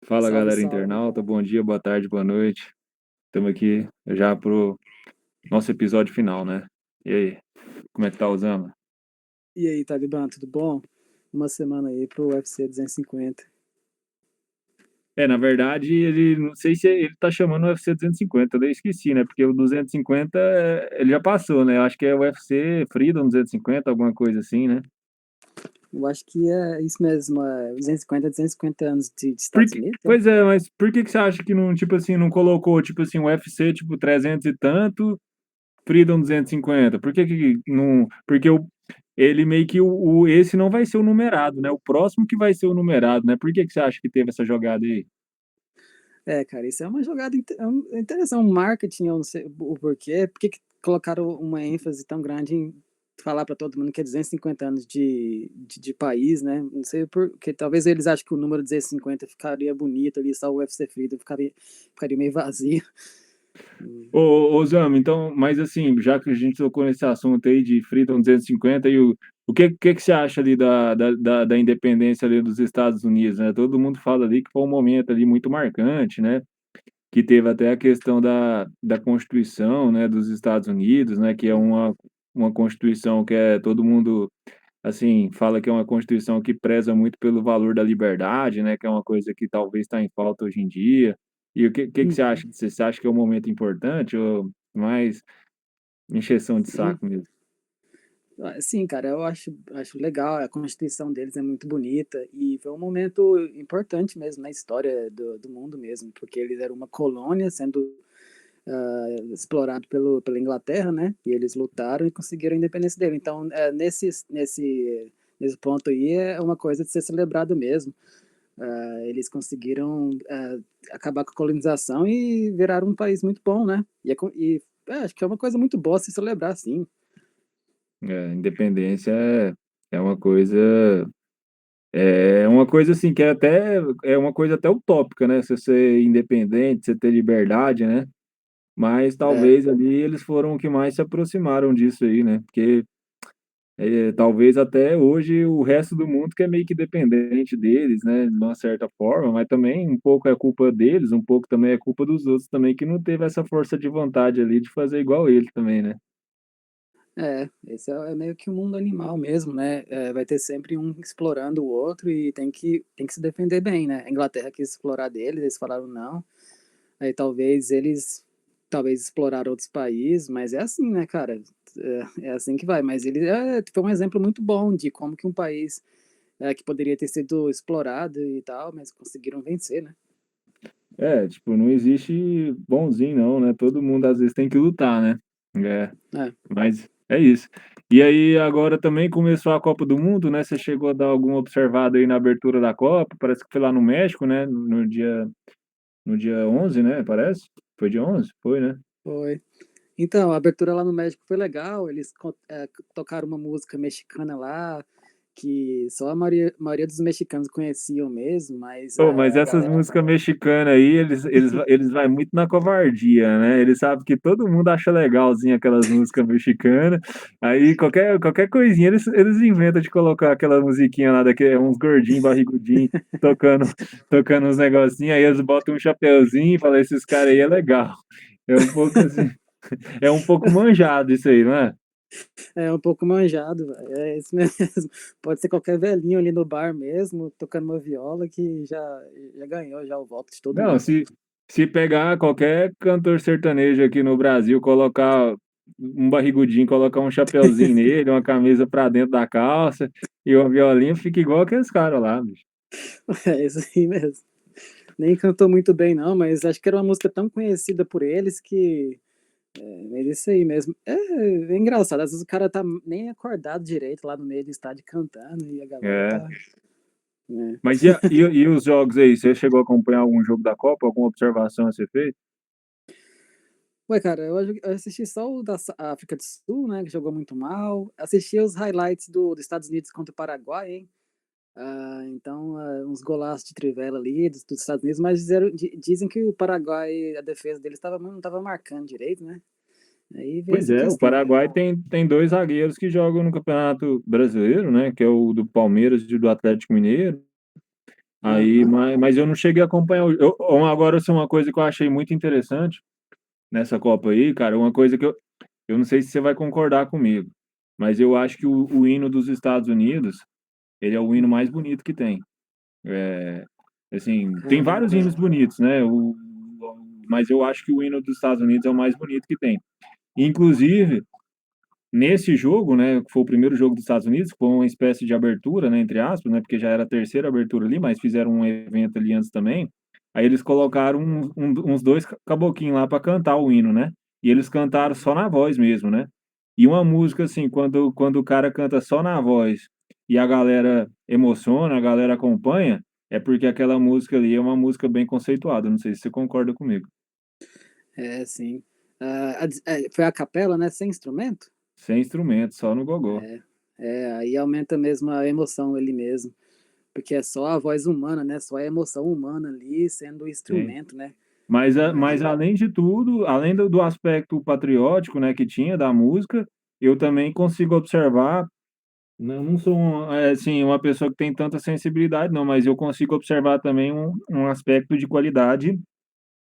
Fala Salve, galera salve. internauta, bom dia, boa tarde, boa noite. Estamos aqui já pro nosso episódio final, né? E aí, como é que tá usando? E aí, Talibã, tudo bom? Uma semana aí pro UFC 250. Na verdade, ele não sei se ele tá chamando o UFC 250, eu daí esqueci, né? Porque o 250 ele já passou, né? Eu acho que é o UFC Freedom 250, alguma coisa assim, né? Eu acho que é isso mesmo, 250 anos de Por Estados que, Unidos, é? pois é, mas por que que você acha que não, tipo assim, não colocou, tipo assim, o UFC, tipo, 300 e tanto, Freedom 250? Por que que não... Porque ele meio que esse não vai ser o numerado, né? O próximo que vai ser o numerado, né? Por que que você acha que teve essa jogada aí? É, cara, isso é uma jogada interessante, um marketing, eu não sei o porquê. Por que que colocaram uma ênfase tão grande em falar para todo mundo que é 250 anos de país, né? Não sei porque talvez eles achem que o número 250 ficaria bonito ali, só o UFC Freedom ficaria meio vazio. Ô, Zama, então, mas assim, já que a gente tocou nesse assunto aí de Freedom 250, o que que você acha ali da independência ali dos Estados Unidos, né? Todo mundo fala ali que foi um momento ali muito marcante, né? Que teve até a questão da Constituição, né, dos Estados Unidos, né? Que é uma Constituição que é todo mundo assim, fala que é uma Constituição que preza muito pelo valor da liberdade, né, que é uma coisa que talvez está em falta hoje em dia. E o que que você Uhum. acha disso? Você acha que é um momento importante ou mais encheção de Sim. saco mesmo? Sim, cara, eu acho legal, a Constituição deles é muito bonita e foi um momento importante mesmo na história do mundo mesmo, porque eles eram uma colônia sendo explorado pela Inglaterra, né? E eles lutaram e conseguiram a independência dele. Então, nesse ponto aí é uma coisa de ser celebrado mesmo. Eles conseguiram acabar com a colonização e viraram um país muito bom, né? Acho que é uma coisa muito boa se celebrar, sim. Independência é uma coisa é uma coisa assim que é uma coisa até utópica, né? Você ser independente, você ter liberdade, né? Mas É, talvez ali eles foram os que mais se aproximaram disso aí, né? Porque talvez até hoje o resto do mundo que é meio que dependente deles, né, de uma certa forma, mas também um pouco é culpa deles, um pouco também é culpa dos outros também que não teve essa força de vontade ali de fazer igual ele também, né? esse é meio que o mundo animal mesmo, né? Vai ter sempre um explorando o outro e tem que se defender bem, né? A Inglaterra quis explorar deles, eles falaram não. Aí talvez explorar outros países, mas é assim, né, cara? É assim que vai. Mas ele foi um exemplo muito bom de como que um país que poderia ter sido explorado e tal, mas conseguiram vencer, né? Tipo, não existe bonzinho não, né? Todo mundo às vezes tem que lutar, né? É, É. mas é isso. E aí agora também começou a Copa do Mundo, né? Você chegou a dar alguma observada aí na abertura da Copa? Parece que foi lá no México, né? No dia 11, né? Parece? Foi dia 11? Foi, né? Foi. Então, a abertura lá no México foi legal. Eles tocaram uma música mexicana lá, que só a maioria dos mexicanos conheciam mesmo, mas Ô, mas a essas galera. músicas mexicanas aí, eles vai muito na covardia, né? Eles sabem que todo mundo acha legalzinho aquelas músicas mexicanas. Aí qualquer coisinha eles inventam de colocar aquela musiquinha lá, uns gordinhos, barrigudinhos, tocando, tocando uns negocinhos, aí eles botam um chapeuzinho e falam, esses caras aí é legal. É um pouco assim, é um pouco manjado isso aí, não é? É um pouco manjado, velho. É isso mesmo. Pode ser qualquer velhinho ali no bar mesmo, tocando uma viola que já ganhou já o voto de todo Não, mundo. se pegar qualquer cantor sertanejo aqui no Brasil, colocar um barrigudinho, colocar um chapeuzinho nele, uma camisa pra dentro da calça e uma violinha, fica igual aqueles caras lá, bicho. É isso aí mesmo. Nem cantou muito bem, não, mas acho que era uma música tão conhecida por eles que. É isso aí mesmo. É engraçado, às vezes o cara tá nem acordado direito lá no meio do estádio cantando e a galera É. tá. Né. Mas e os jogos aí? Você chegou a acompanhar algum jogo da Copa? Alguma observação a ser feita? Ué, cara, eu assisti só o da África do Sul, né, que jogou muito mal. Assisti os highlights dos Estados Unidos contra o Paraguai, hein? Então, uns golaços de trivela ali dos Estados Unidos, mas dizem que o Paraguai, a defesa deles não estava marcando direito, né? Aí veio Pois essa é, o questão. Paraguai tem dois zagueiros que jogam no Campeonato Brasileiro, né? Que é o do Palmeiras e do Atlético Mineiro. Aí, Aham. mas eu não cheguei a acompanhar. Agora, assim, uma coisa que eu achei muito interessante nessa Copa aí, cara, uma coisa que eu não sei se você vai concordar comigo, mas eu acho que o hino dos Estados Unidos, ele é o hino mais bonito que tem. Assim, tem vários Caramba. hinos bonitos, né? Mas eu acho que o hino dos Estados Unidos é o mais bonito que tem. Inclusive, nesse jogo, né, que foi o primeiro jogo dos Estados Unidos, que foi uma espécie de abertura, né, entre aspas, né, porque já era a terceira abertura ali, mas fizeram um evento ali antes também. Aí eles colocaram uns dois caboquinhos lá para cantar o hino, né? E eles cantaram só na voz mesmo, né? E uma música assim, quando o cara canta só na voz e a galera emociona, a galera acompanha, é porque aquela música ali é uma música bem conceituada. Não sei se você concorda comigo. É, sim. Foi a capela, né, sem instrumento? Sem instrumento, só no gogó. Aí aumenta mesmo a emoção ali mesmo, porque é só a voz humana, né, só a emoção humana ali sendo o Sim. instrumento, né. Mas Aí além de tudo, além do aspecto patriótico, né, que tinha da música, eu também consigo observar, não sou assim, uma pessoa que tem tanta sensibilidade não, mas eu consigo observar também um aspecto de qualidade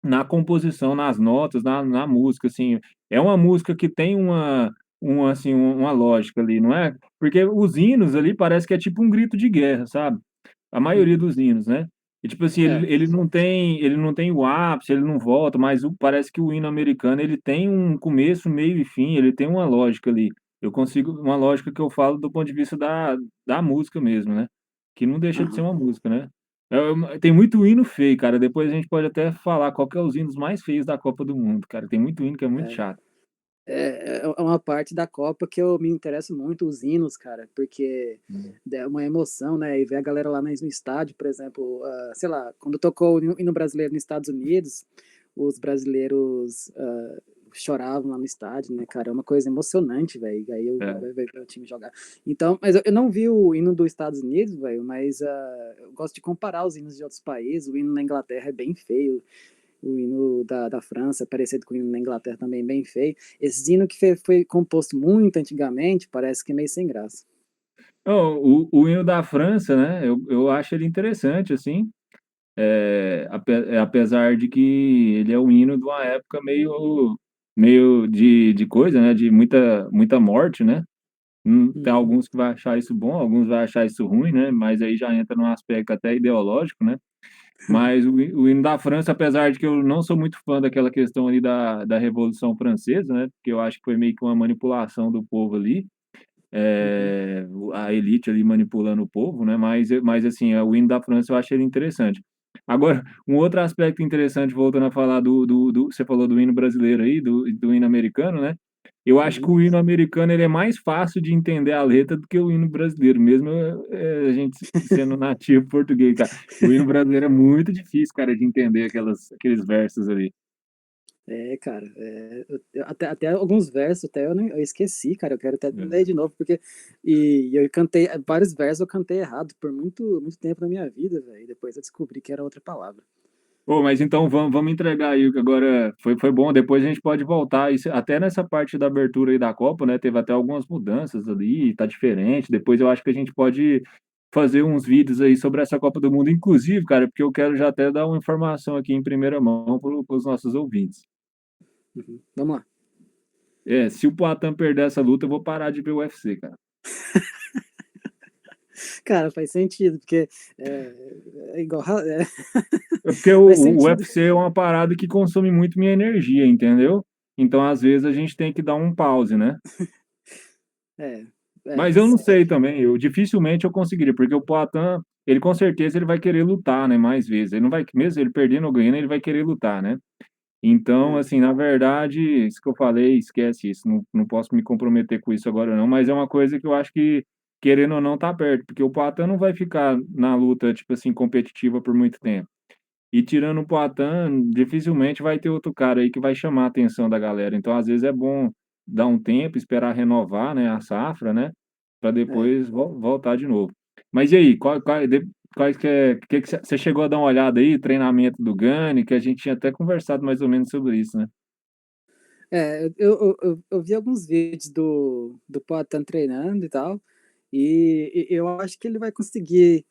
na composição, nas notas, na música, assim. É uma música que tem assim, uma lógica ali, não é? Porque os hinos ali parece que é tipo um grito de guerra, sabe? A maioria uhum. dos hinos, né. E tipo assim, É, ele não tem o ápice, ele não volta, mas parece que o hino americano ele tem um começo, meio e fim, ele tem uma lógica ali. Eu consigo uma lógica que eu falo do ponto de vista da música mesmo, né, que não deixa de ser aham. uma música, né. Tem muito hino feio, cara, depois a gente pode até falar qual que é os hinos mais feios da Copa do Mundo, cara, tem muito hino que é muito É. chato. É uma parte da Copa que eu me interesso muito, os hinos, cara, porque Hum. é uma emoção, né, e ver a galera lá no estádio, por exemplo, sei lá, quando tocou o hino brasileiro nos Estados Unidos, os brasileiros, choravam lá no estádio, né, cara, é uma coisa emocionante, velho, aí eu É. ver o time jogar. Então, mas eu não vi o hino dos Estados Unidos, velho, mas, eu gosto de comparar os hinos de outros países, o hino na Inglaterra é bem feio, o hino da França, parecido com o hino da Inglaterra também, bem feio. Esse hino que foi composto muito antigamente, parece que é meio sem graça. Não, o hino da França, né, eu acho ele interessante, assim, apesar de que ele é o hino de uma época meio de coisa, né, de muita morte, né. Tem Uhum, alguns que vai achar isso bom, alguns vai achar isso ruim, né, mas aí já entra num aspecto até ideológico, né. Mas o hino da França, apesar de que eu não sou muito fã daquela questão ali da Revolução Francesa, né, porque eu acho que foi meio que uma manipulação do povo ali, uhum, a elite ali manipulando o povo, né, mas assim, o hino da França eu achei ele interessante. Agora, um outro aspecto interessante, voltando a falar você falou do hino brasileiro aí, do hino americano, né, eu acho que uhum. o hino americano ele é mais fácil de entender a letra do que o hino brasileiro, mesmo, a gente sendo nativo português, cara. O hino brasileiro é muito difícil, cara, de entender aqueles versos ali. É, cara, até alguns versos até eu esqueci, cara, eu quero até ler É. de novo, porque eu cantei vários versos eu cantei errado por muito tempo na minha vida, velho, depois eu descobri que era outra palavra. Pô, mas então vamos entregar aí, que agora foi bom, depois a gente pode voltar, até nessa parte da abertura aí da Copa, né, teve até algumas mudanças ali, tá diferente, depois eu acho que a gente pode fazer uns vídeos aí sobre essa Copa do Mundo, inclusive, cara, porque eu quero já até dar uma informação aqui em primeira mão para os nossos ouvintes. Uhum. Vamos lá. Se o Poatan perder essa luta, eu vou parar de ver o UFC, cara. Cara, faz sentido, porque é igual É porque faz o sentido. UFC é uma parada que consome muito minha energia, entendeu? Então, às vezes, a gente tem que dar um pause, né? É, Mas eu não sim. sei também, eu dificilmente eu conseguiria, porque o Poatan, ele com certeza ele vai querer lutar, né, mais vezes. Ele não vai, mesmo ele perdendo ou ganhando, ele vai querer lutar, né? Então, É, assim, na verdade, isso que eu falei, esquece isso, não posso me comprometer com isso agora não, mas é uma coisa que eu acho que, querendo ou não, tá perto, porque o Poatan não vai ficar na luta, tipo assim, competitiva por muito tempo. E tirando o Poatan, dificilmente vai ter outro cara aí que vai chamar a atenção da galera. Então, às vezes, é bom dar um tempo, esperar renovar, né, a safra, né, para é. depois voltar de novo. Mas e aí, quais que você chegou a dar uma olhada aí, treinamento do Gani, que a gente tinha até conversado mais ou menos sobre isso, né? Eu vi alguns vídeos do Poatan treinando e tal, e eu acho que ele vai conseguir,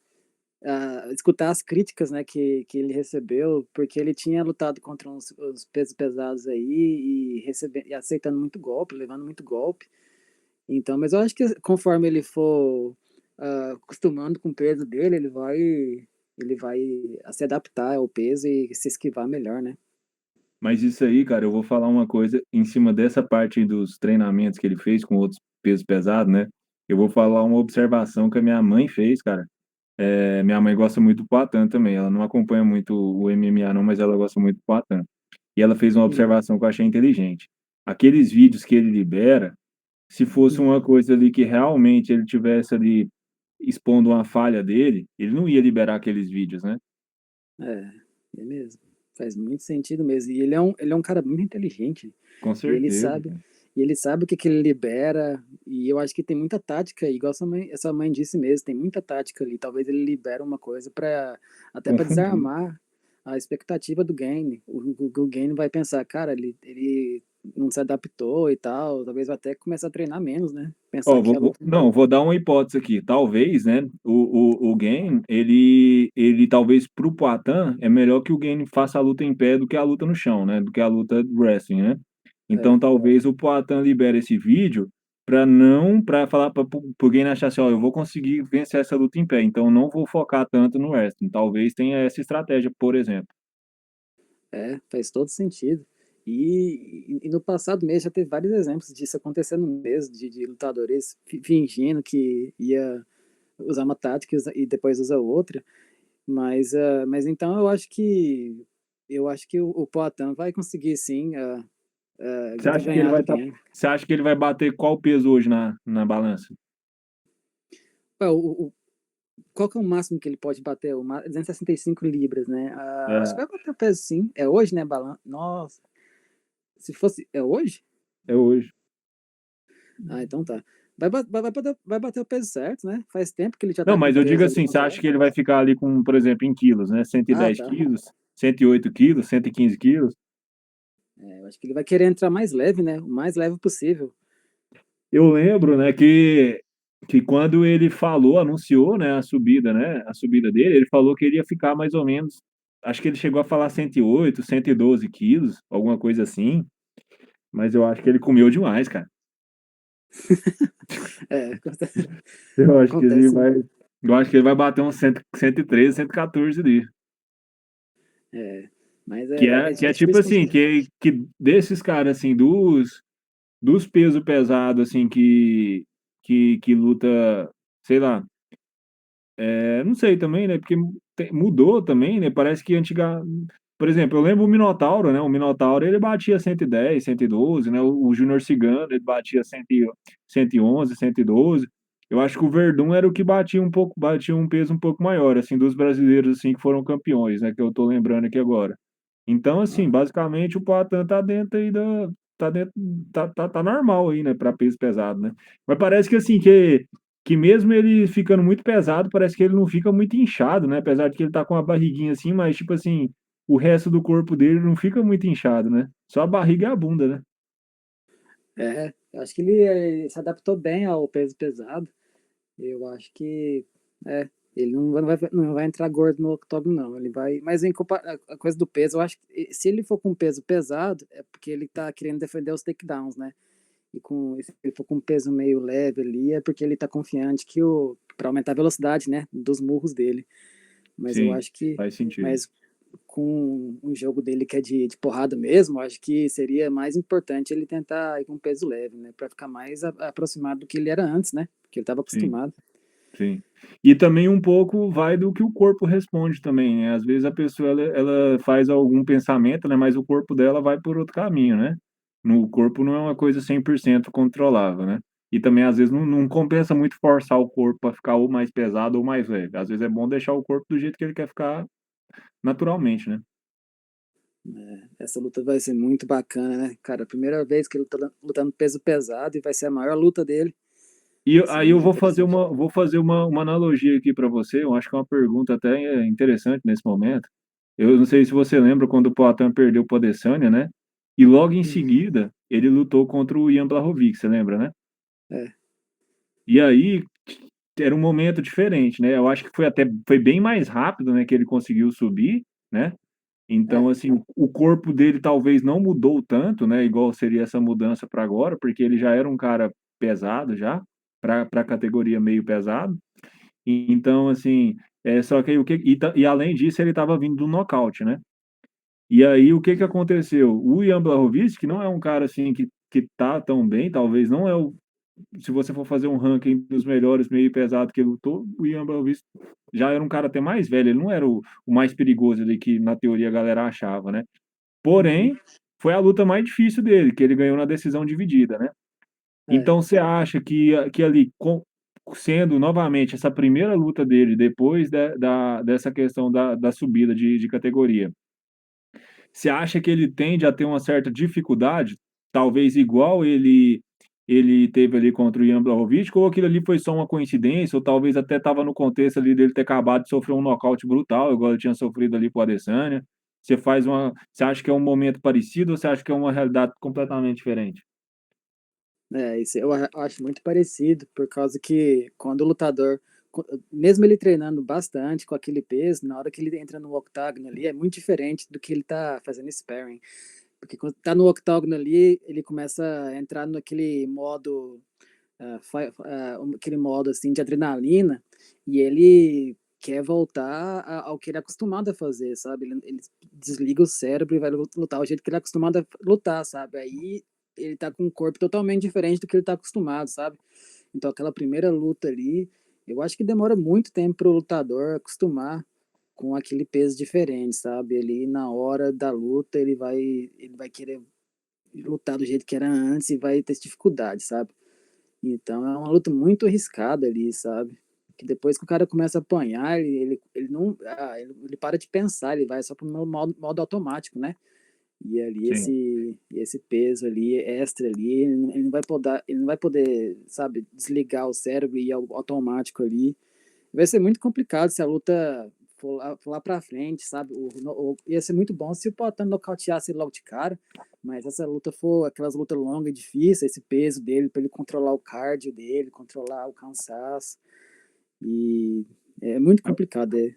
escutar as críticas, né, que ele recebeu, porque ele tinha lutado contra uns pesos pesados aí e aceitando muito golpe, levando muito golpe. Então, mas eu acho que conforme ele for acostumando com o peso dele, ele vai se adaptar ao peso e se esquivar melhor, né? Mas isso aí, cara, eu vou falar uma coisa em cima dessa parte aí dos treinamentos que ele fez com outros pesos pesados, né? Eu vou falar uma observação que a minha mãe fez, cara. Minha mãe gosta muito do Poatan também. Ela não acompanha muito o MMA, não, mas ela gosta muito do Poatan. E ela fez uma Uhum, observação que eu achei inteligente. Aqueles vídeos que ele libera, se fosse uma uhum. coisa ali que realmente ele tivesse ali expondo uma falha dele, ele não ia liberar aqueles vídeos, né? É, é mesmo. Faz muito sentido mesmo. E ele é um cara muito inteligente. Com E ele certeza, sabe, cara. e ele sabe o que que ele libera. E eu acho que tem muita tática, igual essa mãe disse mesmo, tem muita tática ali. Talvez ele libera uma coisa para até para Confundir. desarmar a expectativa do Game. O Game vai pensar, cara, ele não se adaptou e tal. Talvez vai até começar a treinar menos, né? Pensar Ó, que a luta não, vou dar uma hipótese aqui. Talvez, né, o Game, ele talvez pro Poatan é melhor que o Game faça a luta em pé do que a luta no chão, né? Do que a luta de wrestling, né? Então é, talvez o Poatan libere esse vídeo para não, para falar para o Game achar assim, ó, eu vou conseguir vencer essa luta em pé, então não vou focar tanto no wrestling. Talvez tenha essa estratégia, por exemplo. faz todo sentido. E no passado mesmo já teve vários exemplos disso acontecendo mesmo, de lutadores fingindo que ia usar uma tática e depois usa outra. Mas então eu acho que o Poatan vai conseguir sim Você acha que ele ganhar vai do estar, game. você acha que ele vai bater qual peso hoje na balança? Ué, qual que é o máximo que ele pode bater? 265 libras, né? Acho que É, vai bater o peso sim. É hoje, né, Balan? Nossa, se fosse. É hoje? é hoje. Então tá. Vai bater o peso certo, né? Faz tempo que ele já Não, tá com mas eu digo peso ali assim, no você acha zero. que ele vai ficar ali com, por exemplo, em quilos, né? cento e Ah, dez tá. quilos, 108 quilos, 115 quilos? Eu acho que ele vai querer entrar mais leve, né? O mais leve possível. Eu lembro, né, que quando ele falou, anunciou, né, a subida dele, ele falou que ele ia ficar mais ou menos, acho que ele chegou a falar 108, 112 quilos, alguma coisa assim, mas eu acho que ele comeu demais, cara. É, Eu acho que ele acontece, né? vai, eu acho que ele vai bater uns 100, 113, 114 ali. É, mas Que é, é, é, que é é tipo difícil assim, conseguir. que desses caras, assim, dos pesos pesados, assim, que luta, sei lá, não sei também, né? Porque mudou também, né? Parece que por exemplo, eu lembro o Minotauro, né? O Minotauro ele batia 110, 112, né? O Júnior Cigano ele batia 100, 111, 112. Eu acho que o Verdun era o que batia um peso um pouco maior, assim, dos brasileiros assim que foram campeões, né? Que eu tô lembrando aqui agora. Então, assim, Ah, basicamente o Poatan tá dentro aí tá dentro, tá normal aí, né? Para peso pesado, né? Mas parece que assim que mesmo ele ficando muito pesado, parece que ele não fica muito inchado, né? Apesar de que ele tá com a barriguinha assim, mas tipo assim, o resto do corpo dele não fica muito inchado, né? Só a barriga e a bunda, né? eu acho que ele se adaptou bem ao peso pesado. Eu acho que é, ele não vai entrar gordo no octógono, não. Ele vai. Mas a coisa do peso, eu acho que se ele for com peso pesado, é porque ele tá querendo defender os takedowns, né? Se ele for com peso meio leve ali, é porque ele tá confiante para aumentar a velocidade, né? Dos murros dele. Mas eu Sim, acho que. faz sentido. Mas com um jogo dele que é de porrada mesmo, acho que seria mais importante ele tentar ir com peso leve, né? Pra ficar mais aproximado do que ele era antes, né? Porque ele estava Sim, acostumado. sim. E também um pouco vai do que o corpo responde também, né? Às vezes a pessoa ela faz algum pensamento, né? Mas o corpo dela vai por outro caminho, né? No corpo não é uma coisa 100% controlável, né? E também às vezes não compensa muito forçar o corpo para ficar ou mais pesado ou mais leve. Às vezes é bom deixar o corpo do jeito que ele quer ficar naturalmente, né? Essa luta vai ser muito bacana, né? Cara, a primeira vez que ele tá lutando peso pesado e vai ser a maior luta dele. E Vai ser aí eu muito vou fazer interessante. uma analogia aqui para você. Eu acho que é uma pergunta até interessante nesse momento. Eu não sei se você lembra quando o Poatan perdeu para o Adesanya, né? E logo em Uhum. seguida ele lutou contra o Ian Blachowicz, você lembra, né? É. E aí era um momento diferente, né, eu acho que foi bem mais rápido, né, que ele conseguiu subir, né, então, É, assim, o corpo dele talvez não mudou tanto, né, igual seria essa mudança para agora, porque ele já era um cara pesado já, pra categoria meio pesado. Então, assim, só que aí o que e além disso ele estava vindo do nocaute, né. E aí o que que aconteceu? O Ian Blachowicz, que não é um cara, assim, que tá tão bem, talvez não é o se você for fazer um ranking dos melhores meio pesado que lutou, o Ian Blachowicz já era um cara até mais velho, ele não era o mais perigoso ali que na teoria a galera achava, né. uhum, Porém, foi a luta mais difícil dele, que ele ganhou na decisão dividida, né. é. Então você acha que ali sendo novamente essa primeira luta dele depois dessa questão da subida de categoria, você acha que ele tende a ter uma certa dificuldade, talvez igual ele teve ali contra o Ian Blachowicz, ou aquilo ali foi só uma coincidência, ou talvez até estava no contexto ali dele ter acabado de sofrer um nocaute brutal, igual ele tinha sofrido ali com o Adesanya? Você acha que é um momento parecido ou você acha que é uma realidade completamente diferente? É, isso eu acho muito parecido, por causa que quando o lutador, mesmo ele treinando bastante com aquele peso, na hora que ele entra no octágono ali, é muito diferente do que ele tá fazendo sparring. Porque quando tá no octágono ali, ele começa a entrar naquele modo, aquele modo assim de adrenalina, e ele quer voltar ao que ele é acostumado a fazer, sabe? Ele desliga o cérebro e vai lutar o jeito que ele é acostumado a lutar, sabe? Aí ele tá com um corpo totalmente diferente do que ele tá acostumado, sabe? Então aquela primeira luta ali, eu acho que demora muito tempo pro lutador acostumar com aquele peso diferente, sabe? Ali na hora da luta ele vai querer lutar do jeito que era antes e vai ter dificuldade, sabe? Então é uma luta muito arriscada ali, sabe? Que depois que o cara começa a apanhar, ele não, ele para de pensar, ele vai só pro modo automático, né? E ali Sim. esse peso ali, extra ali, ele não vai poder, sabe, desligar o cérebro e ir ao automático ali. Vai ser muito complicado se a luta for lá pra frente, sabe? Ia ser muito bom se o Poatan nocauteasse ele logo de cara, mas essa luta for aquelas lutas longas e difíceis, esse peso dele, para ele controlar o cardio dele, controlar o cansaço. E é muito complicado, Agora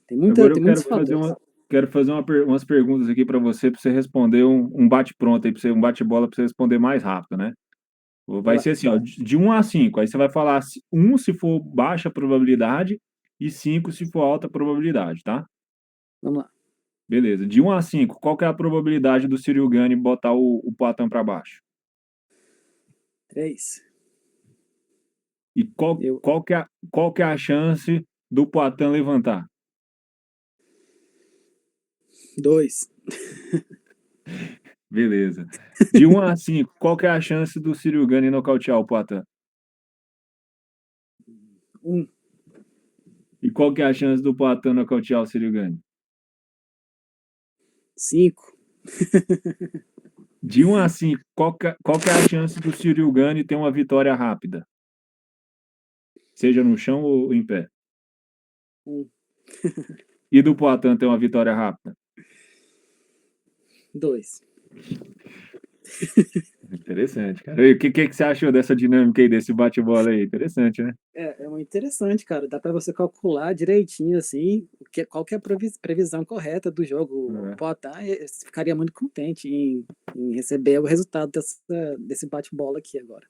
eu tem muitos fatores. quero fazer umas perguntas aqui para você responder um bate-pronto aí, um bate-bola para você responder mais rápido, né. Vai Vai lá, ser assim, ó, de 1 a 5, aí você vai falar 1 se for baixa probabilidade e 5 se for alta probabilidade, tá? vamos lá. Beleza. De 1 a 5, qual que é a probabilidade do Ciryl Gane botar o Poatan para baixo? 3. E Eu, qual que é a chance do Poatan levantar? 2. Beleza. De 1 a 5, qual que é a chance do Ciryl Gane nocautear o Poatan? 1. E qual que é a chance do Poatan nocautear o Ciryl Gane? 5. De 1 a 5, qual que é a chance do Ciryl Gane ter uma vitória rápida? Seja no chão ou em pé? 1. E do Poatan ter uma vitória rápida? 2. Interessante, cara. E o que você achou dessa dinâmica aí, desse bate-bola aí? Interessante, né? É muito interessante, cara. Dá para você calcular direitinho, assim, qual que é a previsão correta do jogo. O É. Poatan ficaria muito contente em receber o resultado desse bate-bola aqui agora.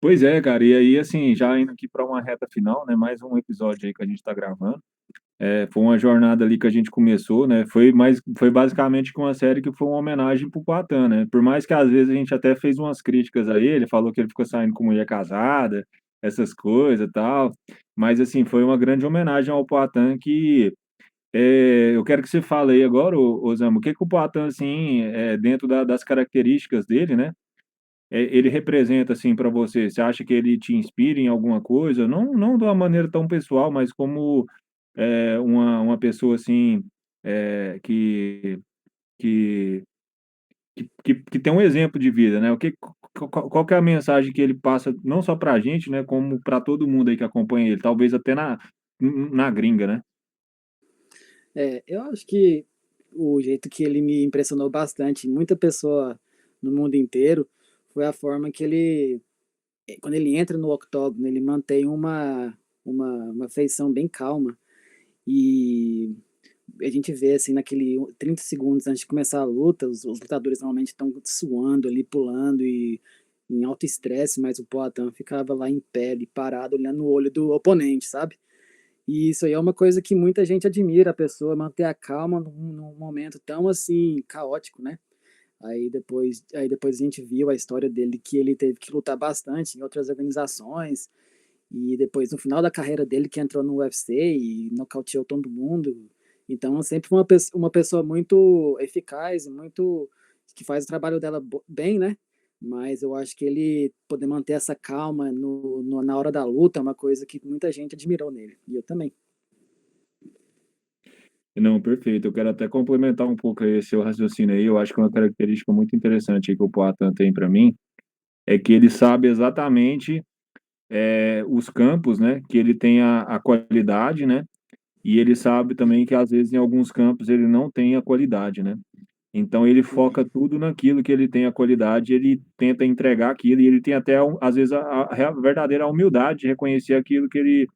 Pois é, cara. E aí, assim, já indo aqui para uma reta final, né? Mais um episódio aí que a gente tá gravando. Foi uma jornada ali que a gente começou, né? Foi basicamente com uma série que foi uma homenagem pro Poatan, né? Por mais que às vezes a gente até fez umas críticas a ele, falou que ele ficou saindo com mulher casada, essas coisas e tal. Mas, assim, foi uma grande homenagem ao Poatan que eu quero que você fale aí agora, ô Zama, o que que o Poatan, assim, dentro das características dele, né? Ele representa, assim, para você? Você acha que ele te inspira em alguma coisa? Não de uma maneira tão pessoal, mas como uma pessoa, assim, que que que tem um exemplo de vida, né? Qual que é a mensagem que ele passa, não só pra gente, né, como para todo mundo aí que acompanha ele, talvez até na gringa, né? Eu acho que o jeito que ele me impressionou bastante, muita pessoa no mundo inteiro, foi a forma que ele, quando ele entra no octógono, ele mantém uma feição bem calma. E a gente vê, assim, naquele 30 segundos antes de começar a luta, os lutadores normalmente estão suando ali, pulando e em alto estresse, mas o Poatan ficava lá em pé, ali, parado, olhando no olho do oponente, sabe? E isso aí é uma coisa que muita gente admira, a pessoa manter a calma num momento tão, assim, caótico, né? Aí depois a gente viu a história dele, que ele teve que lutar bastante em outras organizações, e depois no final da carreira dele que entrou no UFC e nocauteou todo mundo. Então sempre foi uma pessoa muito eficaz, muito que faz o trabalho dela bem, né? Mas eu acho que ele poder manter essa calma na hora da luta é uma coisa que muita gente admirou nele. E eu também. Não, perfeito. Eu quero até complementar um pouco aí esse seu raciocínio aí. Eu acho que uma característica muito interessante aí que o Poatan tem para mim é que ele sabe exatamente os campos, né, que ele tem a qualidade, né, e ele sabe também que às vezes em alguns campos ele não tem a qualidade, né. Então ele foca Uhum, tudo naquilo que ele tem a qualidade, ele tenta entregar aquilo e ele tem até às vezes verdadeira humildade de reconhecer aquilo que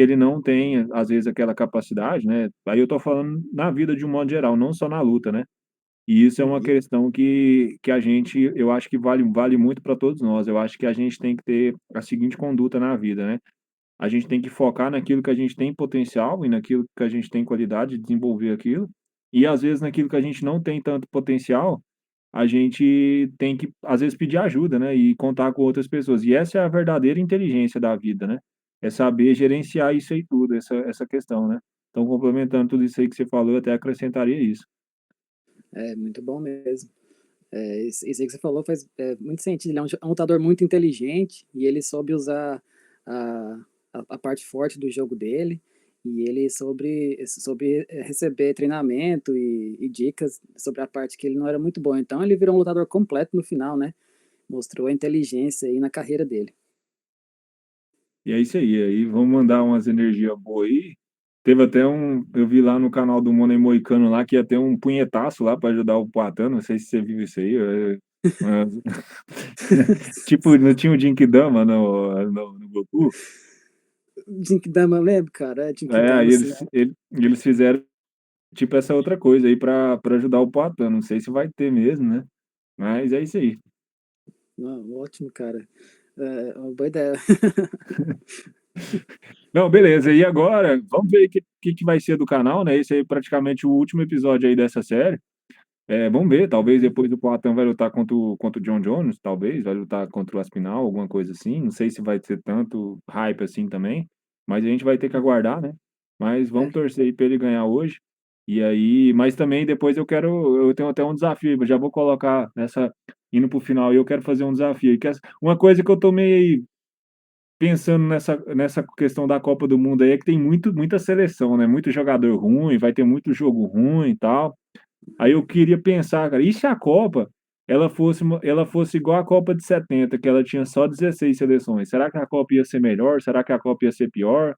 ele não tem, às vezes, aquela capacidade, né. Aí eu tô falando na vida de um modo geral, não só na luta, né. E isso é uma uhum, questão que a gente eu acho que vale muito para todos nós. Eu acho que a gente tem que ter a seguinte conduta na vida, né. A gente tem que focar naquilo que a gente tem potencial e naquilo que a gente tem qualidade de desenvolver aquilo, e às vezes naquilo que a gente não tem tanto potencial, a gente tem que, às vezes, pedir ajuda, né, e contar com outras pessoas. E essa é a verdadeira inteligência da vida, né, é saber gerenciar isso aí tudo, essa questão, né. Então complementando tudo isso aí que você falou, eu até acrescentaria isso. é muito bom mesmo. Isso aí que você falou faz muito sentido. Ele é um lutador muito inteligente e ele soube usar a, a parte forte do jogo dele. E ele soube receber treinamento e dicas sobre a parte que ele não era muito bom. Então ele virou um lutador completo no final, né? Mostrou a inteligência aí na carreira dele. E é isso aí vamos mandar umas energia boa aí. Teve até eu vi lá no canal do Money Moicano lá que ia ter um punhetaço lá para ajudar o Poatan, não sei se você viu isso aí, mas tipo, não tinha o Genkidama no Goku? Jinkidama, lembro, cara? É É, Jinkidama, aí assim. eles fizeram tipo essa outra coisa aí para ajudar o Poatan, não sei se vai ter mesmo, né, mas é isso aí. Não, ótimo, cara. É uma boa ideia. Não, beleza, e agora, vamos ver o que vai ser do canal, né, esse aí é praticamente o último episódio aí dessa série. Vamos ver, talvez depois o Poatan vai lutar contra o John Jones, talvez, vai lutar contra o Aspinall, alguma coisa assim. Não sei se vai ter tanto hype assim também, mas a gente vai ter que Uhum. aguardar, né? Mas vamos É, torcer aí pra ele ganhar hoje. E aí, mas também depois eu tenho até um desafio, eu já vou colocar indo pro final, e eu quero fazer um desafio. Uma coisa que eu tô meio aí pensando nessa questão da Copa do Mundo aí é que tem muita seleção, né? Muito jogador ruim, vai ter muito jogo ruim e tal. Aí eu queria pensar, cara, e se a Copa ela fosse igual a Copa de 70, que ela tinha só 16 seleções? Será que a Copa ia ser melhor? Será que a Copa ia ser pior?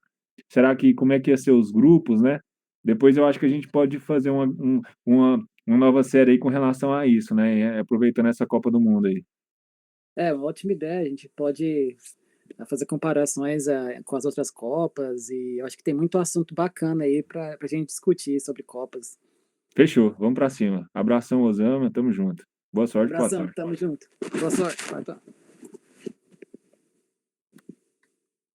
Será que como é que ia ser os grupos, né? Depois eu acho que a gente pode fazer uma nova série aí com relação a isso, né? Aproveitando essa Copa do Mundo aí. uma ótima ideia. A gente pode fazer comparações com as outras Copas e eu acho que tem muito assunto bacana aí para a gente discutir sobre Copas. Fechou, vamos pra cima. Abração, Osama, tamo junto. Boa sorte, Abração, Poatan. tamo junto. Boa sorte. Vai, tá.